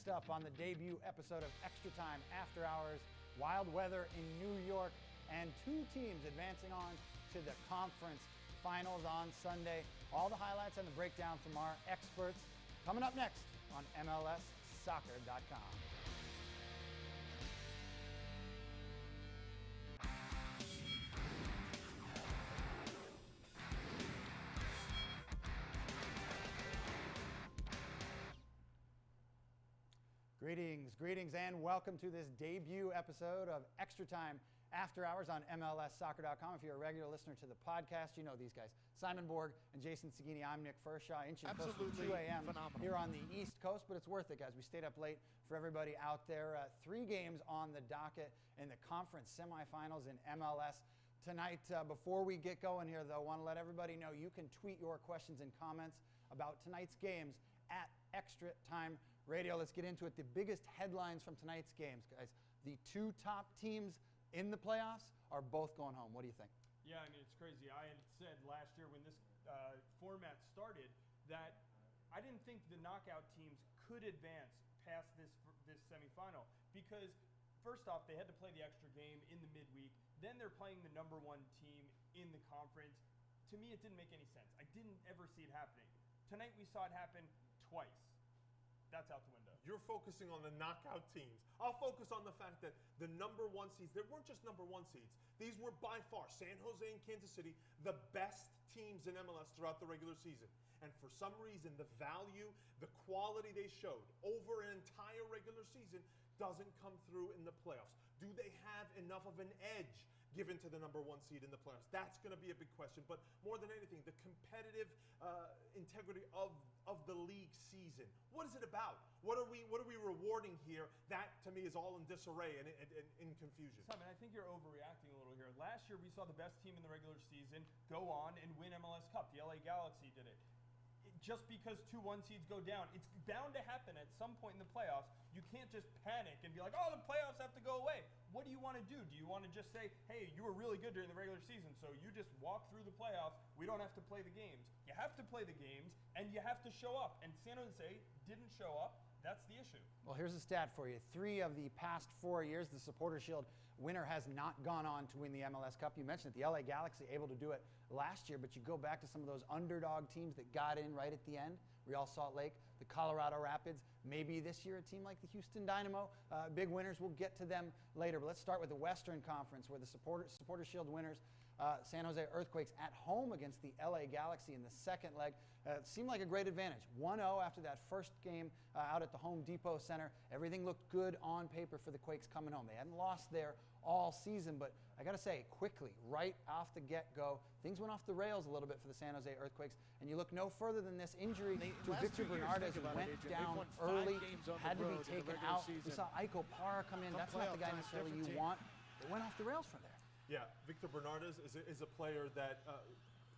Next up on the debut episode of Extra Time After Hours, wild weather in New York, and two teams advancing on to the conference finals on Sunday. All the highlights and the breakdown from our experts coming up next on MLSsoccer.com. Greetings, and welcome to this debut episode of Extra Time After Hours on MLSsoccer.com. If you're a regular listener to the podcast, you know these guys. Simon Borg and Jason Segini. I'm Nick Furshaw, inching close to 2 a.m. here on the East Coast, but it's worth it, guys. We stayed up late for everybody out there. 3 games on the docket in the Conference Semifinals in MLS. Tonight, before we get going here, though, I want to let everybody know you can tweet your questions and comments about tonight's games at Extra Time Radio. Let's get into it. The biggest headlines from tonight's games, guys. The 2 top teams in the playoffs are both going home. What do you think? Yeah, I mean, it's crazy. I had said last year when this format started that I didn't think the knockout teams could advance past this semifinal because, first off, they had to play the extra game in the midweek. Then they're playing the number 1 team in the conference. To me, it didn't make any sense. I didn't ever see it happening. Tonight, we saw it happen twice. That's out the window. You're focusing on the knockout teams. I'll focus on the fact that the number 1 seeds, they weren't just number 1 seeds. These were by far, San Jose and Kansas City, the best teams in MLS throughout the regular season. And for some reason, the value, the quality they showed over an entire regular season doesn't come through in the playoffs. Do they have enough of an edge given to the number 1 seed in the playoffs? That's going to be a big question. But more than anything, the competitive integrity of the league season. What is it about? What are we rewarding here? That, to me, is all in disarray and in confusion. Simon, I think you're overreacting a little here. Last year, we saw the best team in the regular season go on and win MLS Cup. The LA Galaxy did it. Just because 2 1 seeds go down, it's bound to happen at some point in the playoffs. You can't just panic and be like, oh, the playoffs have to go away. What do you want to do? Do you want to just say, hey, you were really good during the regular season, so you just walk through the playoffs. We don't have to play the games. You have to play the games, and you have to show up. And San Jose didn't show up. That's the issue. Well, here's a stat for you. 3 of the past 4 years, the Supporter Shield winner has not gone on to win the MLS Cup. You mentioned it, the LA Galaxy able to do it last year, but you go back to some of those underdog teams that got in right at the end. Real Salt Lake, the Colorado Rapids, maybe this year a team like the Houston Dynamo. Big winners, we'll get to them later. But let's start with the Western Conference, where the Supporter Shield winners, San Jose Earthquakes, at home against the LA Galaxy in the second leg. Seemed like a great advantage. 1-0 after that first game out at the Home Depot Center. Everything looked good on paper for the Quakes coming home. They hadn't lost there all season, but I got to say, quickly, right off the get-go, things went off the rails a little bit for the San Jose Earthquakes, and you look no further than this injury to Victor Bernardes, who went down early, had to be taken out. We saw Iko Para come in. That's not the guy necessarily you want. It went off the rails from there. Yeah, Victor Bernardes is a player that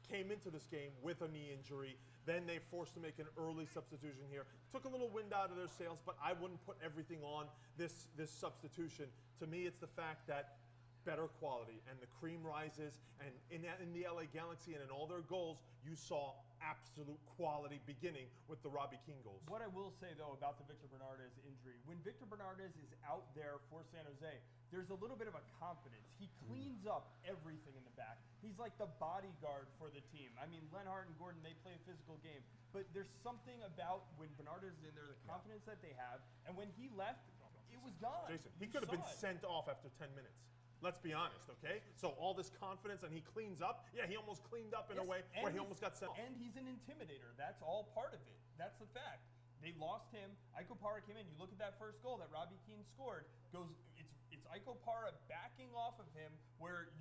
came into this game with a knee injury. Then they forced to make an early substitution here. Took a little wind out of their sails, but I wouldn't put everything on this substitution. To me, it's the fact that better quality and the cream rises, and in the LA Galaxy and in all their goals, you saw absolute quality beginning with the Robbie Keane goals. What I will say, though, about the Victor Bernardes injury, when Victor Bernardes is out there for San Jose, there's a little bit of a confidence. He cleans up everything in the back. He's like the bodyguard for the team. I mean, Lenhart and Gordon, they play a physical game, but there's something about when Bernardes is in there, the confidence that they have, and when he left, it was gone. Jason, he could have been sent off after 10 minutes. Let's be honest, okay? So all this confidence, and he cleans up. Yeah, he almost cleaned up in a way where he almost got sent off. And he's an intimidator. That's all part of it. That's the fact. They lost him. Iko Para came in. You look at that first goal that Robbie Keane scored. It's Iko Para backing off of him. Where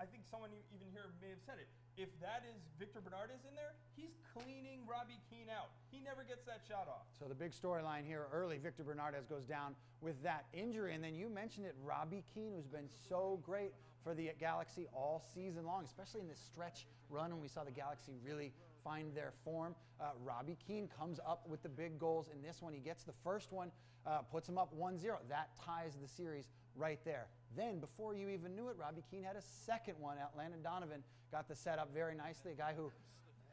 I think someone even here may have said it. If that is Victor Bernardes in there, he's cleaning Robbie Keane out. He never gets that shot off. So the big storyline here early, Victor Bernardes goes down with that injury. And then you mentioned it, Robbie Keane, who's been so great for the Galaxy all season long, especially in this stretch run when we saw the Galaxy really find their form. Robbie Keane comes up with the big goals in this one. He gets the first one, puts him up 1-0. That ties the series right there. Then, before you even knew it, Robbie Keane had a second one. Landon Donovan got the setup very nicely. A guy who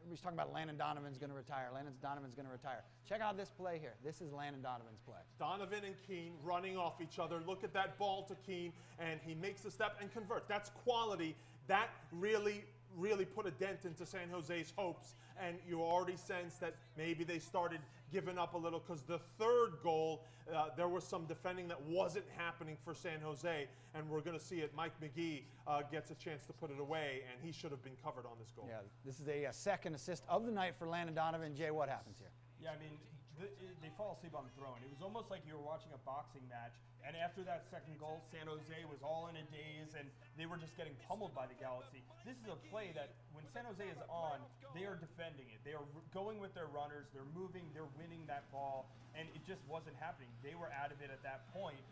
everybody's talking about Landon Donovan's going to retire. Landon Donovan's going to retire. Check out this play here. This is Landon Donovan's play. Donovan and Keene running off each other. Look at that ball to Keene, and he makes the step and converts. That's quality. That really put a dent into San Jose's hopes, and you already sense that maybe they started giving up a little, because the third goal, there was some defending that wasn't happening for San Jose, and we're going to see it. Mike McGee gets a chance to put it away, and he should have been covered on this goal. Yeah, this is a second assist of the night for Landon Donovan. Jay, what happens here? Yeah, I mean, they fall asleep on the throne. It was almost like you were watching a boxing match, and after that second goal, San Jose was all in a daze, and they were just getting pummeled by the Galaxy. This is a play that when San Jose is on, they are defending it. They are going with their runners. They're moving. They're winning that ball, and it just wasn't happening. They were out of it at that point.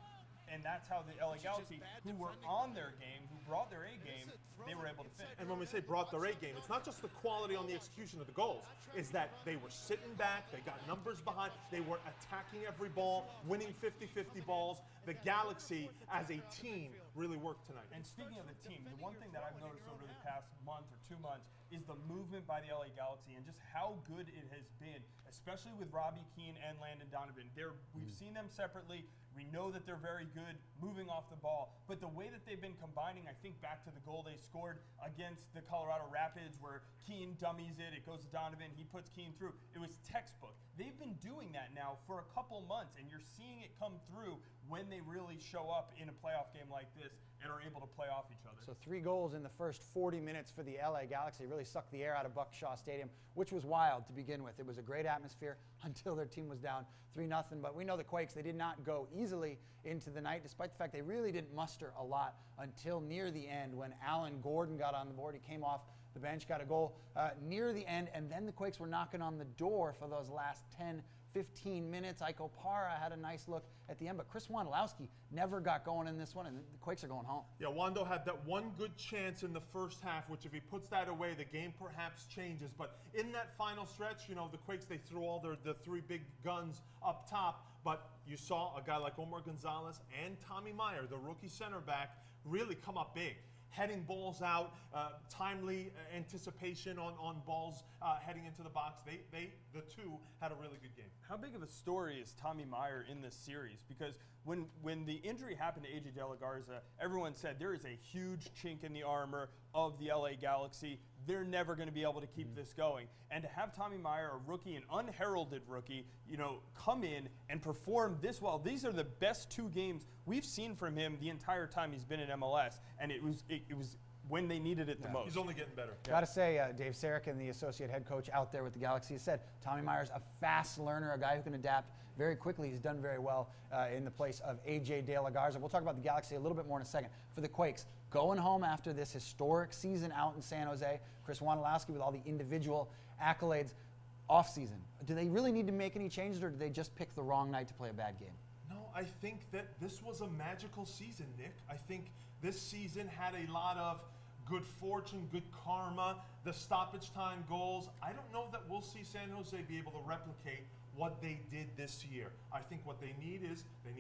And that's how the LA Galaxy, who were on their game, who brought their A game, they were able to finish. And when we say brought their A game, it's not just the quality on the execution of the goals. It's that they were sitting back, they got numbers behind, they were attacking every ball, winning 50-50 balls. The Galaxy, as a team, really worked tonight. And speaking of the team, the one thing that I've noticed over the past month or 2 months is the movement by the LA Galaxy and just how good it has been, especially with Robbie Keane and Landon Donovan. We've seen them separately. We know that they're very good moving off the ball, but the way that they've been combining, I think back to the goal they scored against the Colorado Rapids where Keane dummies it goes to Donovan, he puts Keane through. It was textbook. They've been doing that now for a couple months, and you're seeing it come through when they really show up in a playoff game like this and are able to play off each other. So 3 goals in the first 40 minutes for the LA Galaxy. Really sucked the air out of Buck Shaw Stadium, which was wild to begin with. It was a great atmosphere until their team was down 3-0. But we know the Quakes, they did not go easily into the night, despite the fact they really didn't muster a lot until near the end when Alan Gordon got on the board. He came off the bench, got a goal near the end, and then the Quakes were knocking on the door for those last 10-15 minutes. Ike Opara had a nice look at the end, but Chris Wondolowski never got going in this one, and the Quakes are going home. Yeah, Wando had that one good chance in the first half, which if he puts that away, the game perhaps changes. But in that final stretch, you know, the Quakes, they threw all the 3 big guns up top, but you saw a guy like Omar Gonzalez and Tommy Meyer, the rookie center back, really come up big. Heading balls out, timely anticipation on balls heading into the box. The two had a really good game. How big of a story is Tommy Meyer in this series? Because when the injury happened to AJ De La Garza, everyone said there is a huge chink in the armor of the LA Galaxy. They're never going to be able to keep this going. And to have Tommy Meyer, a rookie, an unheralded rookie, come in and perform this well. These are the best 2 games we've seen from him the entire time he's been in MLS. And it was when they needed it the most. He's only getting better. Got to say, Dave Sarikin, the associate head coach out there with the Galaxy, said Tommy Meyer's a fast learner, a guy who can adapt very quickly. He's done very well in the place of AJ De La Garza. We'll talk about the Galaxy a little bit more in a second. For the Quakes, going home after this historic season out in San Jose, Chris Wondolowski with all the individual accolades, offseason. Do they really need to make any changes, or did they just pick the wrong night to play a bad game? No, I think that this was a magical season, Nick. I think this season had a lot of good fortune, good karma, the stoppage time goals. I don't know that we'll see San Jose be able to replicate what they did this year. I think what they need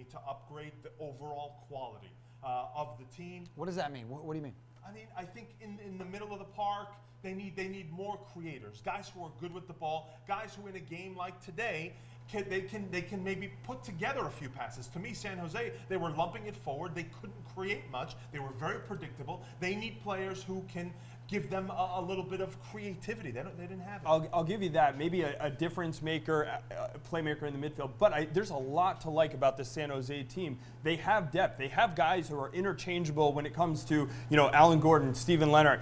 to upgrade the overall quality of the team. What does that mean? What do you mean? I mean, I think in the middle of the park, they need more creators, guys who are good with the ball, guys who in a game like today, they can maybe put together a few passes. To me, San Jose, they were lumping it forward. They couldn't create much. They were very predictable. They need players who can give them a little bit of creativity. They didn't have it. I'll give you that. Maybe a difference maker, a playmaker in the midfield. But there's a lot to like about the San Jose team. They have depth. They have guys who are interchangeable when it comes to Alan Gordon, Steven Leonard.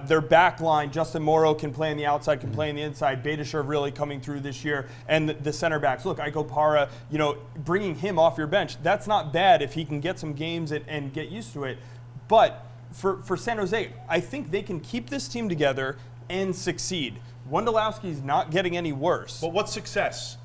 Their back line, Justin Morrow can play on the outside, can play on the inside. Beitashour really coming through this year. And the center backs. Look, Ike Opara, bringing him off your bench, that's not bad if he can get some games and get used to it. But for San Jose, I think they can keep this team together and succeed. Wondolowski's not getting any worse. But what's success?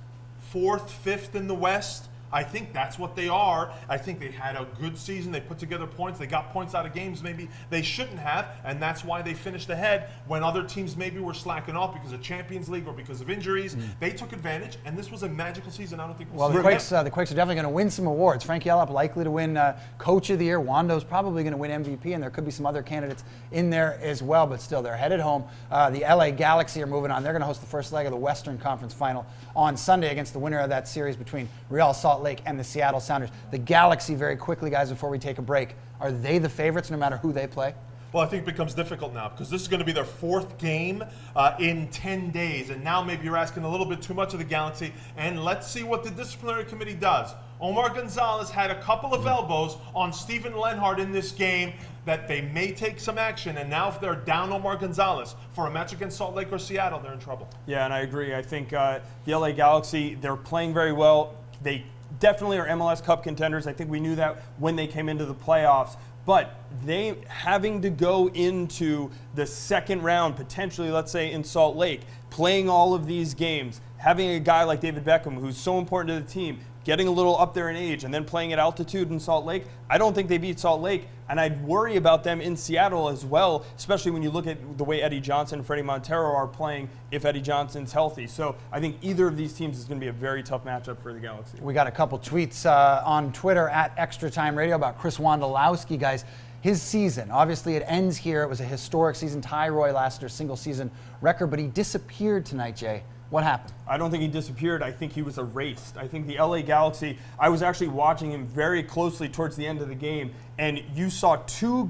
4th, 5th in the West? I think that's what they are. I think they had a good season. They put together points. They got points out of games maybe they shouldn't have, and that's why they finished ahead when other teams maybe were slacking off because of Champions League or because of injuries. They took advantage, and this was a magical season. I don't think well, the Quakes are definitely going to win some awards. Frank Yallop likely to win Coach of the Year. Wando's probably going to win MVP, and there could be some other candidates in there as well, but still, they're headed home. The LA Galaxy are moving on. They're going to host the first leg of the Western Conference Final on Sunday against the winner of that series between Real Salt Lake and the Seattle Sounders. The Galaxy, very quickly, guys, before we take a break, are they the favorites no matter who they play? Well, I think it becomes difficult now because this is going to be their 4th game in 10 days. And now maybe you're asking a little bit too much of the Galaxy. And let's see what the disciplinary committee does. Omar Gonzalez had a couple of elbows on Steven Lenhart in this game that they may take some action. And now if they're down Omar Gonzalez for a match against Salt Lake or Seattle, they're in trouble. Yeah, and I agree. I think the LA Galaxy, they're playing very well. They definitely are MLS Cup contenders. I think we knew that when they came into the playoffs. But they having to go into the second round, potentially, let's say, in Salt Lake, playing all of these games, having a guy like David Beckham, who's so important to the team, getting a little up there in age, and then playing at altitude in Salt Lake, I don't think they beat Salt Lake. And I'd worry about them in Seattle as well, especially when you look at the way Eddie Johnson and Freddie Montero are playing if Eddie Johnson's healthy. So I think either of these teams is going to be a very tough matchup for the Galaxy. We got a couple tweets on Twitter at ExtraTime Radio about Chris Wondolowski, guys. His season, obviously it ends here. It was a historic season. Ty Roy last year, single season record, but he disappeared tonight, Jay. What happened? I don't think he disappeared. I think he was erased. I think the LA Galaxy, I was actually watching him very closely towards the end of the game, and you saw two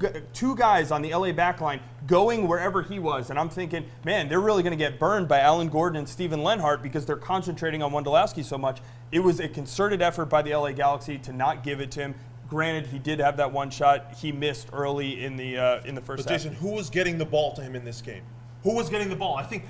guys on the LA backline going wherever he was. And I'm thinking, man, they're really going to get burned by Alan Gordon and Steven Lenhart because they're concentrating on Wondolowski so much. It was a concerted effort by the LA Galaxy to not give it to him. Granted, he did have that one shot he missed early in the first half. But Jason, who was getting the ball to him in this game? Who was getting the ball? I think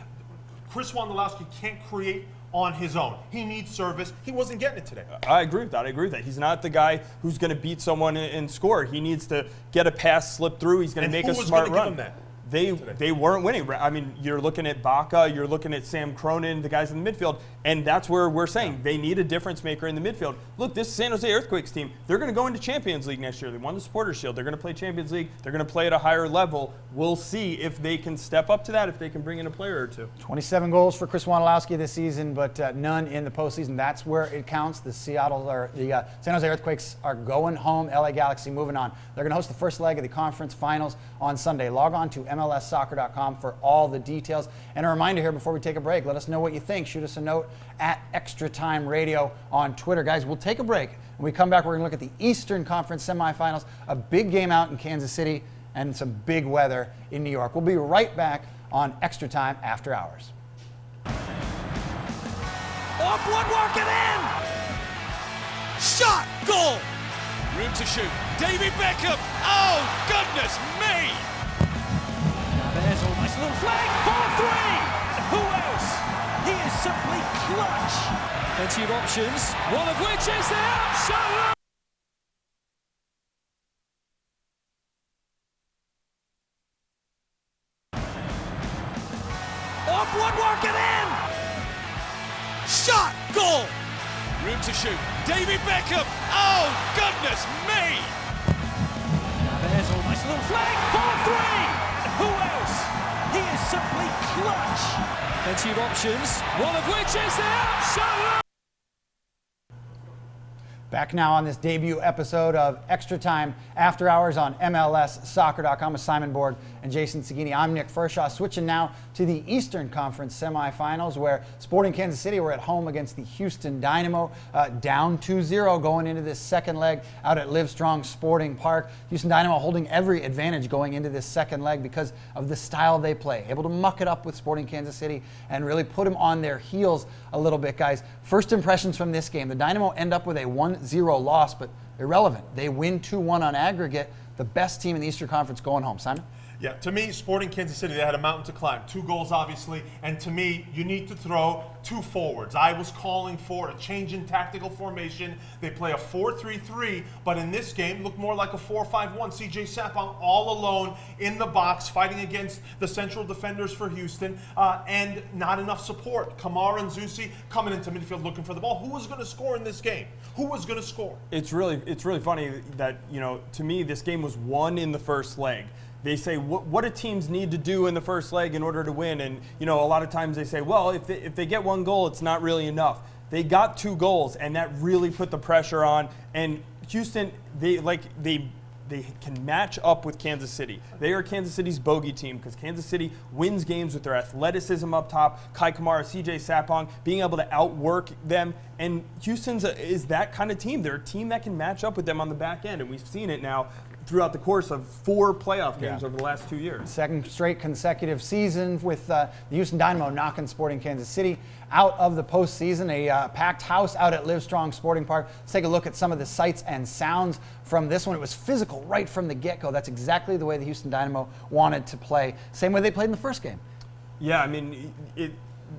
Chris Wondolowski can't create on his own. He needs service. He wasn't getting it today. I agree with that. He's not the guy who's going to beat someone and score. He needs to get a pass slip through. He's going to make a smart run. Give him that? They weren't winning. I mean, you're looking at Baca, you're looking at Sam Cronin, the guys in the midfield, and that's where we're saying they need a difference maker in the midfield. Look, this San Jose Earthquakes team, they're going to go into Champions League next year. They won the Supporters Shield. They're going to play Champions League. They're going to play at a higher level. We'll see if they can step up to that, if they can bring in a player or two. 27 goals for Chris Wondolowski this season, but none in the postseason. That's where it counts. The San Jose Earthquakes are going home. LA Galaxy moving on. They're going to host the first leg of the conference finals on Sunday. Log on to MLSsoccer.com for all the details. And a reminder here before we take a break, let us know what you think. Shoot us a note at ExtraTime Radio on Twitter. Guys, we'll take a break. When we come back, we're going to look at the Eastern Conference Semifinals, a big game out in Kansas City, and some big weather in New York. We'll be right back on ExtraTime After Hours. Off one, work it in! Shot, goal! Room to shoot. David Beckham. Oh, goodness me! Now there's almost a little flag. 4-3! And who else? He is simply clutch. Plenty of options, one of which is the absolute. Off one, work it in! Shot, goal! Room to shoot. David Beckham. Oh, goodness me! Now there's almost a little flag. 4-3! And who else? He is simply clutch. Plenty of options, one of which is the absolute. Back now on this debut episode of Extra Time After Hours on MLSsoccer.com with Simon Borg and Jason Seguini. I'm Nick Fershaw, switching now to the Eastern Conference Semifinals, where Sporting Kansas City were at home against the Houston Dynamo, down 2-0 going into this second leg out at Livestrong Sporting Park. Houston Dynamo holding every advantage going into this second leg because of the style they play, able to muck it up with Sporting Kansas City and really put them on their heels a little bit, guys. First impressions from this game. The Dynamo end up with a 1-0 loss, but irrelevant. They win 2-1 on aggregate. The best team in the Eastern Conference going home. Simon? Yeah, to me, Sporting Kansas City, they had a mountain to climb. 2 goals, obviously, and to me, you need to throw 2 forwards. I was calling for a change in tactical formation. They play a 4-3-3, but in this game, looked more like a 4-5-1. CJ Sapong all alone in the box, fighting against the central defenders for Houston, and not enough support. Kamara and Zusi coming into midfield looking for the ball. Who was going to score in this game? Who was going to score? It's really funny that, to me, this game was won in the first leg. They say, what do teams need to do in the first leg in order to win? And, a lot of times they say, well, if they get 1 goal, it's not really enough. They got 2 goals, and that really put the pressure on. And Houston, they can match up with Kansas City. They are Kansas City's bogey team because Kansas City wins games with their athleticism up top, Kai Kamara, CJ Sapong, being able to outwork them. And Houston's is that kind of team. They're a team that can match up with them on the back end, and we've seen it now throughout the course of 4 playoff games over the last 2 years. Second straight consecutive season with the Houston Dynamo knocking Sporting Kansas City out of the postseason. A packed house out at Livestrong Sporting Park. Let's take a look at some of the sights and sounds from this one. It was physical right from the get-go. That's exactly the way the Houston Dynamo wanted to play. Same way they played in the first game. Yeah, I mean,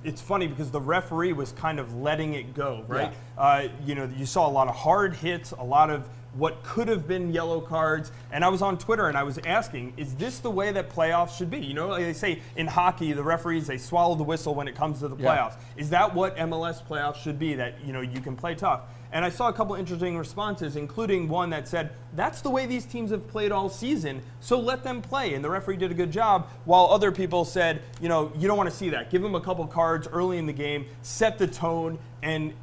it's funny because the referee was kind of letting it go, right? Yeah. You saw a lot of hard hits, a lot of what could have been yellow cards. And I was on Twitter and I was asking, is this the way that playoffs should be? Like they say in hockey, the referees, they swallow the whistle when it comes to the playoffs. Is that what MLS playoffs should be, that, you can play tough? And I saw a couple interesting responses, including one that said, that's the way these teams have played all season, so let them play. And the referee did a good job, while other people said, you don't want to see that. Give them a couple cards early in the game, set the tone, and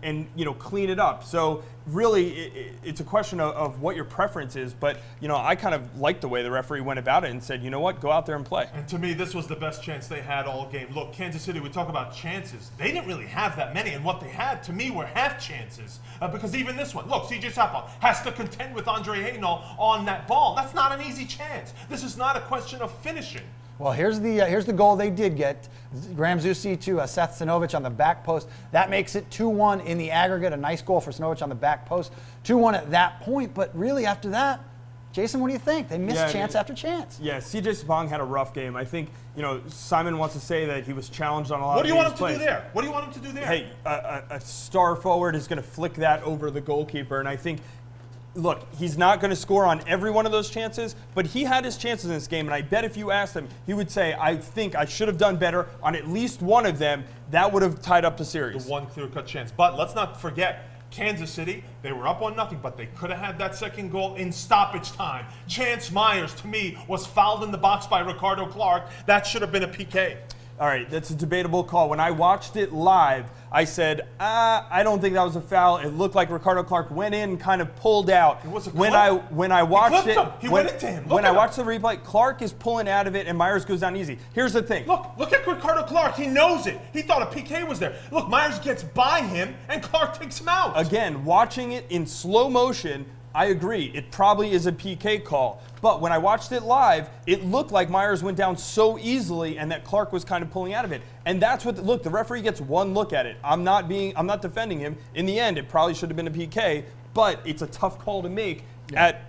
clean it up. So really, it's a question of what your preference is. But, I kind of liked the way the referee went about it and said, you know what, go out there and play. And to me, this was the best chance they had all game. Look, Kansas City, we talk about chances. They didn't really have that many, and what they had, to me, were half chances. Because even this one, look, CJ Sapong has to contend with Andre Haynal on that ball. That's not an easy chance. This is not a question of finishing. Well, here's the goal they did get. Graham Zusi to Seth Stanovich on the back post. That makes it 2-1 in the aggregate. A nice goal for Stanovich on the back post. 2-1 at that point, but really after that, Jason, what do you think? They missed chance after chance. Yeah, CJ Sapong had a rough game. I think, Simon wants to say that he was challenged on a lot of these plays. What do you want him plays. to do there? What do you want him to do there? Hey, a star forward is going to flick that over the goalkeeper, and I think, look, he's not going to score on every one of those chances, but he had his chances in this game, and I bet if you asked him, he would say, I think I should have done better on at least one of them. That would have tied up the series. The one clear-cut chance. But let's not forget, Kansas City, they were up 1-0, but they could have had that second goal in stoppage time. Chance Myers, to me, was fouled in the box by Ricardo Clark. That should have been a PK. All right, that's a debatable call. When I watched it live, I said, I don't think that was a foul. It looked like Ricardo Clark went in, kind of pulled out. It was a when clip. I watched it, He went into him. When I watched the replay, Clark is pulling out of it, and Myers goes down easy. Here's the thing. Look at Ricardo Clark. He knows it. He thought a PK was there. Look, Myers gets by him, and Clark takes him out. Again, watching it in slow motion, I agree. It probably is a PK call. But when I watched it live, it looked like Myers went down so easily and that Clark was kind of pulling out of it. And that's what, look, the referee gets one look at it. I'm not defending him. In the end, it probably should have been a PK, but it's a tough call to make at,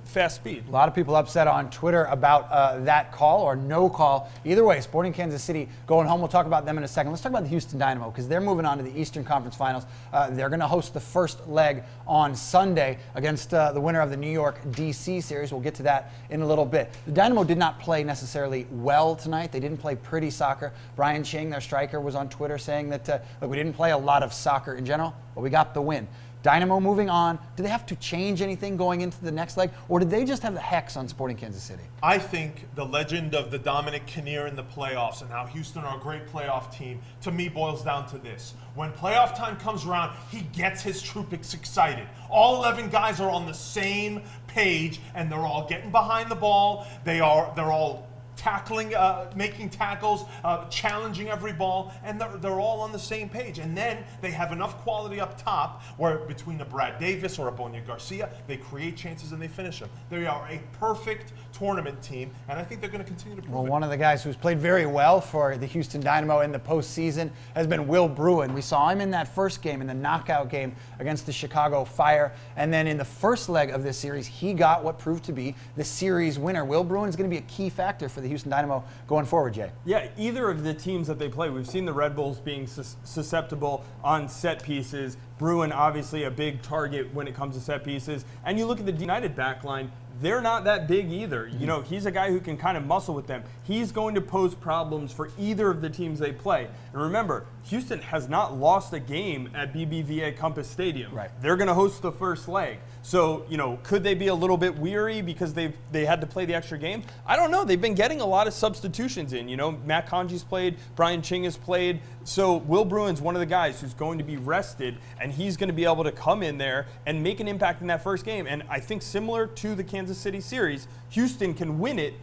fast speed. A lot of people upset on Twitter about that call or no call. Either way, Sporting Kansas City going home. We'll talk about them in a second. Let's talk about the Houston Dynamo because they're moving on to the Eastern Conference Finals. They're going to host the first leg on Sunday against the winner of the New York DC series. We'll get to that in a little bit. The Dynamo did not play necessarily well tonight. They didn't play pretty soccer. Brian Ching, their striker, was on Twitter saying that look, we didn't play a lot of soccer in general, but we got the win. Dynamo moving on. Do they have to change anything going into the next leg, or did they just have the hex on Sporting Kansas City? I think the legend of the Dominic Kinnear in the playoffs and how Houston are a great playoff team, to me, boils down to this. When playoff time comes around, he gets his troops excited. All 11 guys are on the same page, and they're all getting behind the ball. They're all tackling, making tackles, challenging every ball, and they're all on the same page. And then they have enough quality up top where between a Brad Davis or a Bonia Garcia, they create chances and they finish them. They are a perfect tournament team, and I think they're going to continue to prove it. One of the guys who's played very well for the Houston Dynamo in the postseason has been Will Bruin. We saw him in that first game, in the knockout game against the Chicago Fire. And then in the first leg of this series, he got what proved to be the series winner. Will Bruin is going to be a key factor for for the Houston Dynamo going forward, Jay? Yeah, either of the teams that they play, we've seen the Red Bulls being susceptible on set pieces. Bruin, obviously, a big target when it comes to set pieces. And you look at the United backline, they're not that big either. You know, he's a guy who can kind of muscle with them. He's going to pose problems for either of the teams they play. And remember, Houston has not lost a game at BBVA Compass Stadium. Right. They're going to host the first leg. So, you know, could they be a little bit weary because they had to play the extra game? I don't know. They've been getting a lot of substitutions in. You know, Matt Conji's played, Brian Ching has played. So Will Bruin's one of the guys who's going to be rested, and he's going to be able to come in there and make an impact in that first game. And I think similar to the Kansas City series, Houston can win it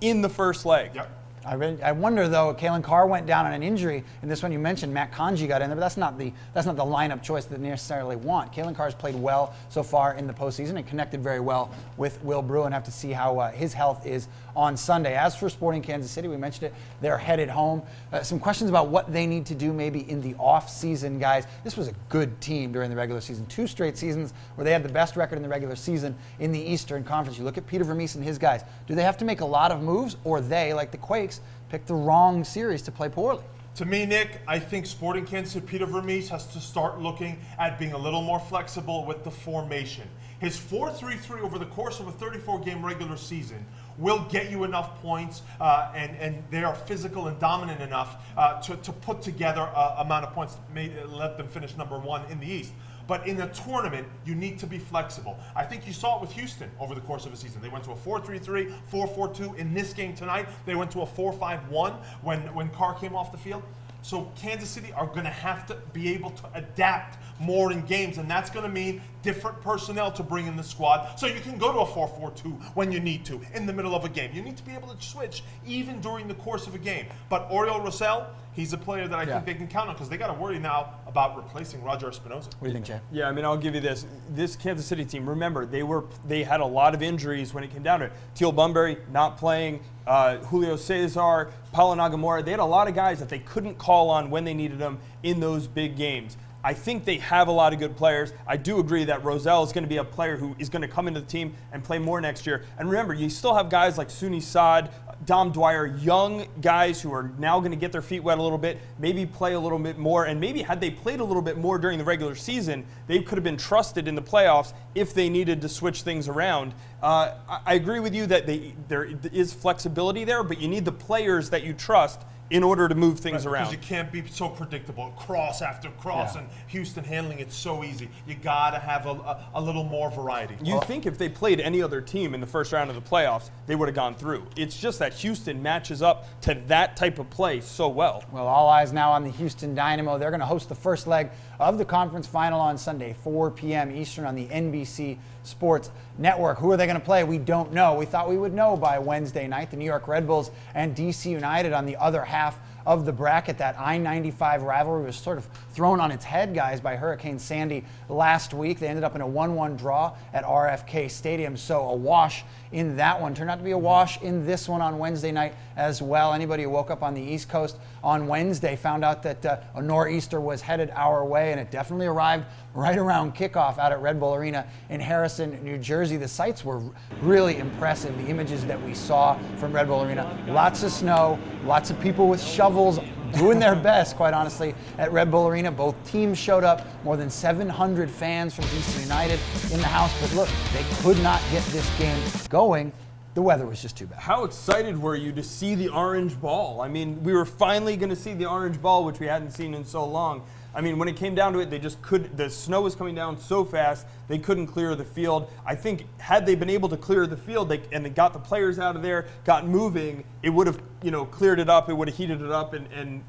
in the first leg. Yep. I wonder though. Kalen Carr went down on an injury, and this one you mentioned Matt Conji got in there, but that's not the lineup choice that they necessarily want. Kalen Carr's played well so far in the postseason and connected very well with Will Bruin. Have to see how his health is on Sunday. As for Sporting Kansas City, we mentioned it, they're headed home. Some questions about what they need to do maybe in the off-season, guys. This was a good team during the regular season. 2 straight seasons where they had the best record in the regular season in the Eastern Conference. You look at Peter Vermees and his guys. Do they have to make a lot of moves, or they, like the Quakes, picked the wrong series to play poorly? To me, Nick, I think Sporting Kansas City, Peter Vermees has to start looking at being a little more flexible with the formation. His 4-3-3 over the course of a 34-game regular season will get you enough points, and they are physical and dominant enough to put together an amount of points that may let them finish number 1 in the East. But in a tournament, you need to be flexible. I think you saw it with Houston over the course of a season. They went to a 4-3-3, 4-4-2. In this game tonight, they went to a 4-5-1 when Carr came off the field. So Kansas City are going to have to be able to adapt more in games, and that's going to mean different personnel to bring in the squad. So you can go to a 4-4-2 when you need to in the middle of a game. You need to be able to switch even during the course of a game. But Oriol Rosell, he's a player that I think they can count on, because they got to worry now about replacing Roger Espinoza. What do you think, Jay? Yeah, I mean, I'll give you this. This Kansas City team, remember, they had a lot of injuries when it came down to it. Teal Bunbury not playing, Julio Cesar, Paulo Nagamura. They had a lot of guys that they couldn't call on when they needed them in those big games. I think they have a lot of good players. I do agree that Rosell is going to be a player who is going to come into the team and play more next year. And remember, you still have guys like Suni Saad, Dom Dwyer, young guys who are now going to get their feet wet a little bit, maybe play a little bit more, and maybe had they played a little bit more during the regular season, they could have been trusted in the playoffs if they needed to switch things around. I agree with you that there is flexibility there, but you need the players that you trust in order to move things around. Because you can't be so predictable, cross after cross, and Houston handling it so easy. You got to have a little more variety. You think if they played any other team in the first round of the playoffs, they would have gone through. It's just that Houston matches up to that type of play so well. Well, all eyes now on the Houston Dynamo. They're going to host the first leg of the conference final on Sunday, 4 p.m. Eastern on the NBC Sports Network. Who are they going to play? We don't know. We thought we would know by Wednesday night. The New York Red Bulls and DC United on the other half of the bracket. That I-95 rivalry was sort of thrown on its head, guys, by Hurricane Sandy last week. They ended up in a 1-1 draw at RFK Stadium, so a wash in that one. Turned out to be a wash in this one on Wednesday night as well. Anybody who woke up on the East Coast on Wednesday found out that a nor'easter was headed our way, and it definitely arrived right around kickoff out at Red Bull Arena in Harrison, New Jersey. The sights were really impressive, the images that we saw from Red Bull Arena. Lots of snow, lots of people with shovels doing their best, quite honestly, at Red Bull Arena. Both teams showed up, more than 700 fans from DC United in the house. But look, they could not get this game going. The weather was just too bad. How excited were you to see the orange ball? I mean, we were finally going to see the orange ball, which we hadn't seen in so long. I mean, when it came down to it, they just couldn't. The snow was coming down so fast, they couldn't clear the field. I think had they been able to clear the field and they got the players out of there, got moving, it would have, cleared it up. It would have heated it up, and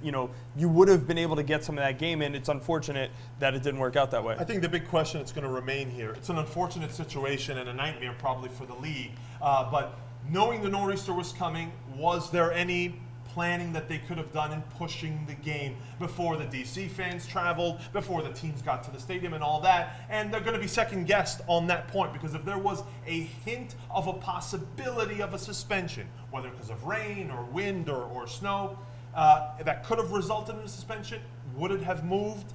you would have been able to get some of that game in. It's unfortunate that it didn't work out that way. I think the big question that's going to remain here, it's an unfortunate situation and a nightmare probably for the league, but knowing the nor'easter was coming, was there any planning that they could have done in pushing the game before the DC fans traveled, before the teams got to the stadium and all that? And they're going to be second guessed on that point, because if there was a hint of a possibility of a suspension, whether because of rain or wind or snow, that could have resulted in a suspension, would it have moved?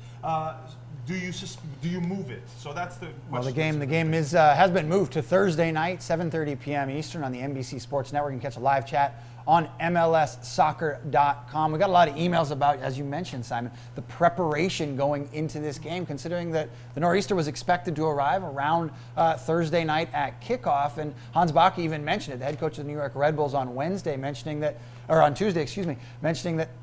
Do you move it? So that's the question. Well, the game has been moved to Thursday night, 7:30 p.m. Eastern on the NBC Sports Network. You can catch a live chat on MLSsoccer.com. We got a lot of emails about, as you mentioned, Simon, the preparation going into this game, considering that the Nor'easter was expected to arrive around Thursday night at kickoff. And Hans Backe even mentioned it, the head coach of the New York Red Bulls on Tuesday, mentioning that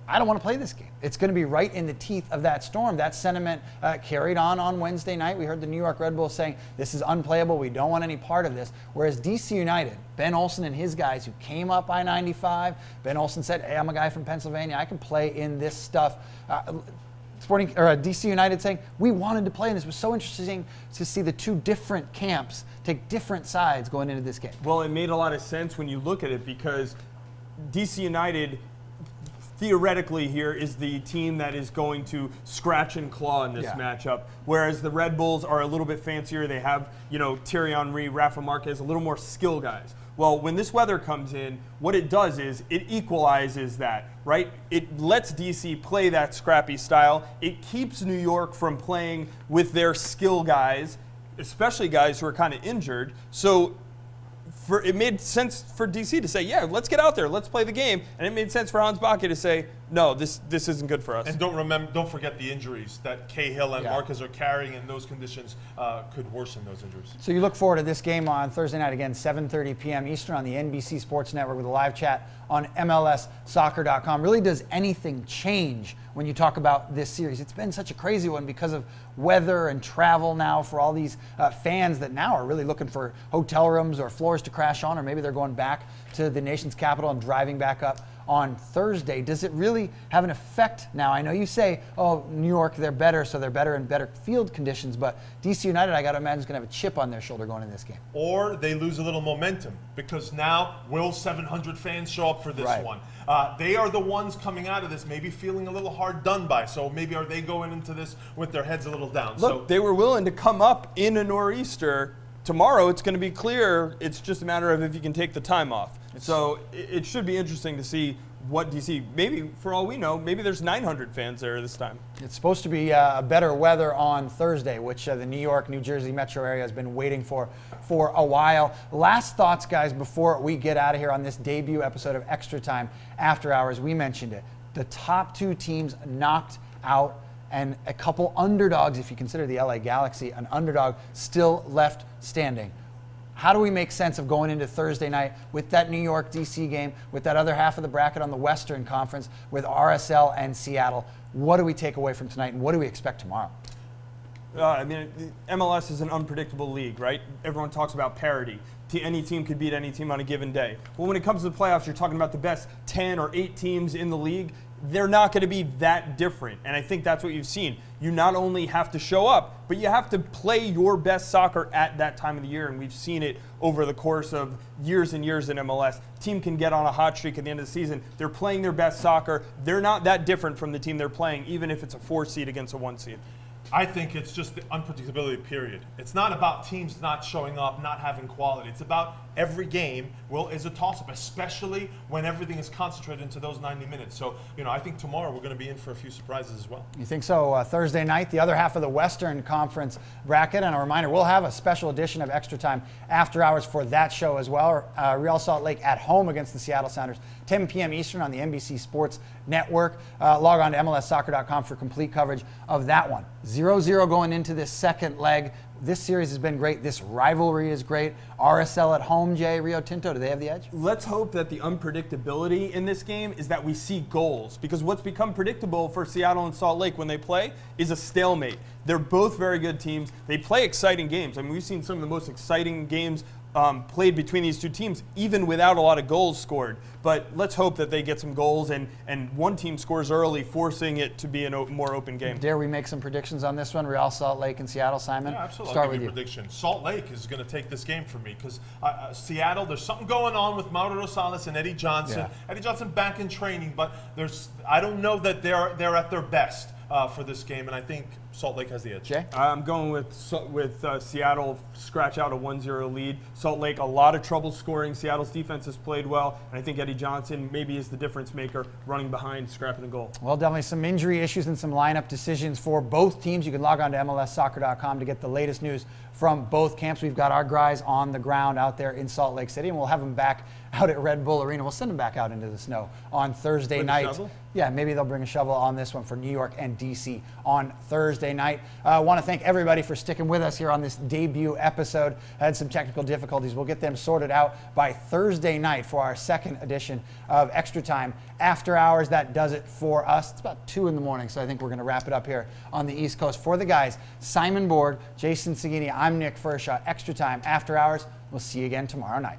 I don't want to play this game. It's going to be right in the teeth of that storm. That sentiment carried on Wednesday night. We heard the New York Red Bulls saying, this is unplayable. We don't want any part of this. Whereas DC United, Ben Olsen and his guys who came up I-95, Ben Olsen said, hey, I'm a guy from Pennsylvania. I can play in this stuff. DC United saying, we wanted to play in this. It was so interesting to see the two different camps take different sides going into this game. Well, it made a lot of sense when you look at it, because DC United theoretically here is the team that is going to scratch and claw in this matchup, whereas the Red Bulls are a little bit fancier. They have, Thierry Henry, Rafa Marquez, a little more skill guys. Well, when this weather comes in, what it does is it equalizes that, right? It lets DC play that scrappy style. It keeps New York from playing with their skill guys, especially guys who are kind of injured. So it made sense for DC to say, yeah, let's get out there, let's play the game. And it made sense for Hans Backe to say, no, this isn't good for us. And don't forget the injuries that Cahill and Marquez are carrying, and those conditions could worsen those injuries. So you look forward to this game on Thursday night, again, 7:30 p.m. Eastern on the NBC Sports Network with a live chat on MLSsoccer.com. Really, does anything change when you talk about this series? It's been such a crazy one because of weather and travel now for all these fans that now are really looking for hotel rooms or floors to crash on, or maybe they're going back to the nation's capital and driving back up on Thursday. Does it really have an effect now? I know you say, oh, New York, they're better, so they're better in better field conditions, but DC United, I got to imagine, is going to have a chip on their shoulder going in this game. Or they lose a little momentum, because now will 700 fans show up for this one? They are the ones coming out of this maybe feeling a little hard done by, so maybe are they going into this with their heads a little down? Look, they were willing to come up in a nor'easter. Tomorrow it's going to be clear. It's just a matter of if you can take the time off. So it should be interesting to see what DC, maybe for all we know, maybe there's 900 fans there this time. It's supposed to be better weather on Thursday, which the New York, New Jersey metro area has been waiting for a while. Last thoughts, guys, before we get out of here on this debut episode of Extra Time After Hours. We mentioned it. The top two teams knocked out, and a couple underdogs, if you consider the LA Galaxy an underdog, still left standing. How do we make sense of going into Thursday night with that New York DC game, with that other half of the bracket on the Western Conference, with RSL and Seattle? What do we take away from tonight, and what do we expect tomorrow? MLS is an unpredictable league, right? Everyone talks about parity. Any team could beat any team on a given day. Well, when it comes to the playoffs, you're talking about the best 10 or 8 teams in the league. They're not going to be that different, and I think that's what you've seen. You not only have to show up, but you have to play your best soccer at that time of the year, and we've seen it over the course of years and years in MLS. Team can get on a hot streak at the end of the season. They're playing their best soccer. They're not that different from the team they're playing, even if it's a 4 seed against a 1 seed. I think it's just the unpredictability, period. It's not about teams not showing up, not having quality. It's about every game is a toss-up, especially when everything is concentrated into those 90 minutes. So, I think tomorrow we're going to be in for a few surprises as well. You think so? Thursday night, the other half of the Western Conference bracket. And a reminder, we'll have a special edition of Extra Time After Hours for that show as well. Real Salt Lake at home against the Seattle Sounders, 10 p.m. Eastern on the NBC Sports Network. Log on to MLSsoccer.com for complete coverage of that one. 0-0 going into this second leg. This series has been great. This rivalry is great. RSL at home, Jay, Rio Tinto, do they have the edge? Let's hope that the unpredictability in this game is that we see goals, because what's become predictable for Seattle and Salt Lake when they play is a stalemate. They're both very good teams. They play exciting games. I mean, we've seen some of the most exciting games played between these two teams, even without a lot of goals scored. But let's hope that they get some goals and one team scores early, forcing it to be a more open game. Dare we make some predictions on this one? Real Salt Lake and Seattle, Simon? Yeah, absolutely. Start I'll give with you a prediction. Salt Lake is going to take this game for me, because Seattle, there's something going on with Mauro Rosales and Eddie Johnson. Yeah. Eddie Johnson back in training, but I don't know that they're at their best for this game, and I think Salt Lake has the edge. Jay? I'm going with Seattle scratch out a 1-0 lead. Salt Lake, a lot of trouble scoring. Seattle's defense has played well, and I think Eddie Johnson maybe is the difference maker, running behind, scrapping a goal. Well, definitely some injury issues and some lineup decisions for both teams. You can log on to MLSsoccer.com to get the latest news from both camps. We've got our guys on the ground out there in Salt Lake City, and we'll have them back out at Red Bull Arena. We'll send them back out into the snow on Thursday With a night. shovel? Yeah, maybe they'll bring a shovel on this one for New York and DC on Thursday night. I want to thank everybody for sticking with us here on this debut episode. Had some technical difficulties. We'll get them sorted out by Thursday night for our second edition of Extra Time After Hours. That does it for us. It's about 2 in the morning, so I think we're going to wrap it up here on the East Coast. For the guys, Simon Borg, Jason Seguini, I'm Nick Fershaw. Extra Time After Hours. We'll see you again tomorrow night.